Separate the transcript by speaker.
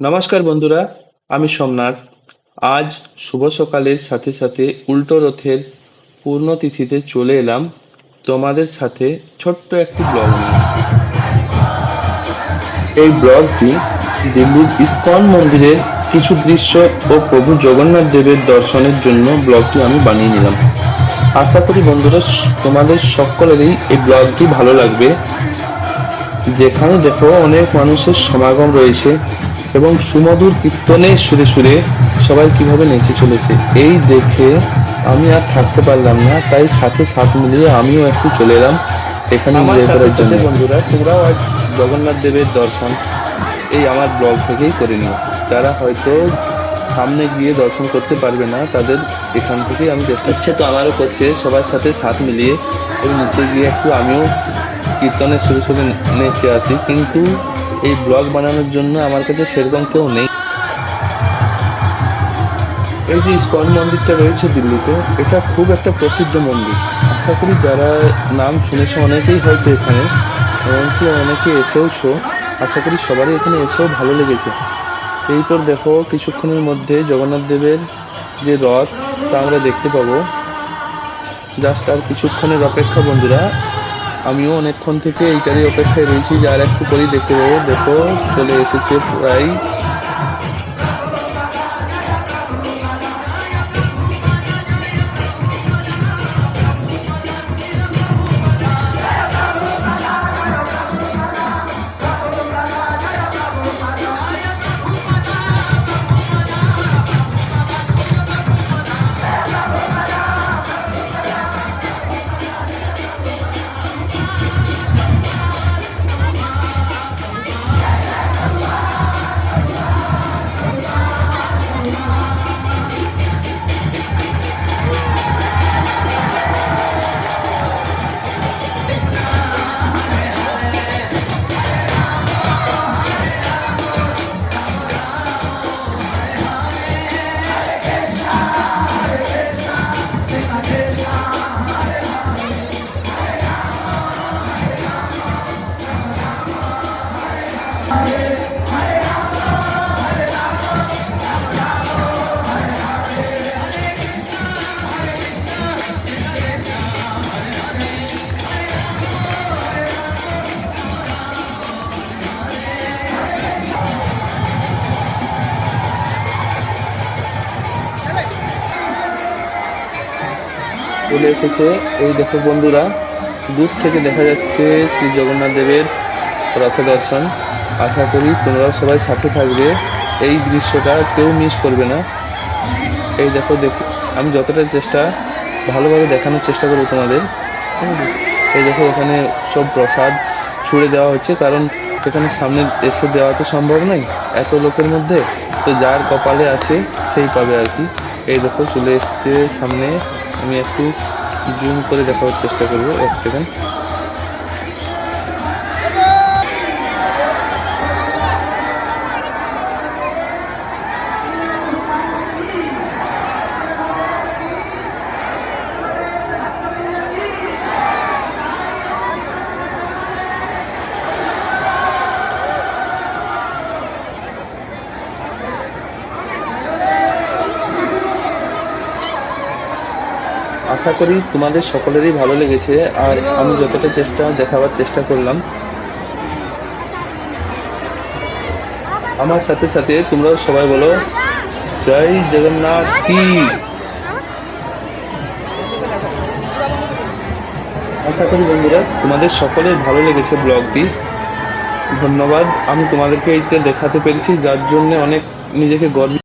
Speaker 1: নমস্কার বন্ধুরা, আমি সোমনাথ। আজ শুভ সকালের সাথে সাথে উল্টো রথের পূর্ণতিথিতে চলে এলাম তোমাদের সাথে ছোট্ট একটি ব্লগ নিয়ে। এই ব্লগটি দিল্লির ইস্কন মন্দিরের কিছু দৃশ্য ও প্রভু জগন্নাথ দেবের দর্শনের জন্য ব্লগটি আমি বানিয়ে নিলাম। আশা করি বন্ধুরা তোমাদের সকলেরই এই ব্লগটি ভালো লাগবে। যেখানে দেখো অনেক মানুষের সমাগম রয়েছে এবং সুমধুর কীর্তনের সুরে সুরে সবাই কিভাবে নেচে চলেছে এই দেখে আমি আর থাকতে পারলাম না, তাই সাথে সাথ মিলিয়ে আমিও একটু চলে এলাম এখানে এনজয় করার জন্য। বন্ধুরা তোমরাও আজ জগন্নাথ দেবের দর্শন এই আমার ব্লগ থেকেই করে নিও। যারা হয়তো সামনে গিয়ে দর্শন করতে পারবে না তাদের এখান থেকেই আমি চেষ্টা ইচ্ছে তো আমারও করছে সবার সাথে সাথ মিলিয়ে এবং নিচে গিয়ে একটু আমিও কীর্তনের সুরে সুরে নেচে আসি, কিন্তু এই ব্লগ বানানোর জন্য আমার কাছে সেরকম কেউ নেই। এই যে ইস্কন মন্দিরটা রয়েছে দিল্লিতে, এটা খুব একটা প্রসিদ্ধ মন্দির। আশা করি যারা নাম শুনেছে অনেকেই হয়তো এখানে, এমনকি অনেকে এসেওছো। আশা করি সবারই এখানে এসেও ভালো লেগেছে। এরপর দেখো কিছুক্ষণের মধ্যে জগন্নাথ দেবের যে রথ তা আমরা দেখতে পাবো। জাস্ট আর কিছুক্ষণের অপেক্ষা বন্ধুরা। আমিও অনেকক্ষণ থেকে এইটারই অপেক্ষায় রয়েছি যে আর একটু করেই দেখতে পাবো। দেখো চলে এসেছে প্রায়। চলে এসেছে। এই দেখো বন্ধুরা, দূর থেকে দেখা যাচ্ছে শ্রী জগন্নাথ দেবের রথ দর্শন। আশা করি তোমরাও সবাই সাথে থাকবে, এই দৃশ্যটা কেউ মিস করবে না। এই দেখো দেখো, আমি যতটা ভালোভাবে দেখানোর চেষ্টা করবো তোমাদের। এই দেখো এখানে সব প্রসাদ ছুড়ে দেওয়া হচ্ছে, কারণ এখানে সামনে এসে দেওয়া তো সম্ভব নয় এত লোকের মধ্যে, তো যার কপালে আছে সেই পাবে আর কি। এই দেখো চলে এসছে সামনে। আমি একটু জুম করে দেখাবার চেষ্টা করবো, এক সেকেন্ড। আশা করি তোমাদের সকলেরই ভালো লেগেছে, আর আমি যতটা দেখাবার চেষ্টা করলাম। আমার সাথে সাথে তোমরাও সবাই বলো জয় জগন্নাথ কি। আশা করি বন্ধুরা তোমাদের সকলের ভালো লেগেছে ব্লগটি। ধন্যবাদ। আমি তোমাদেরকে এইটা দেখাতে পেরেছি, যার জন্য অনেক নিজেকে গর্ব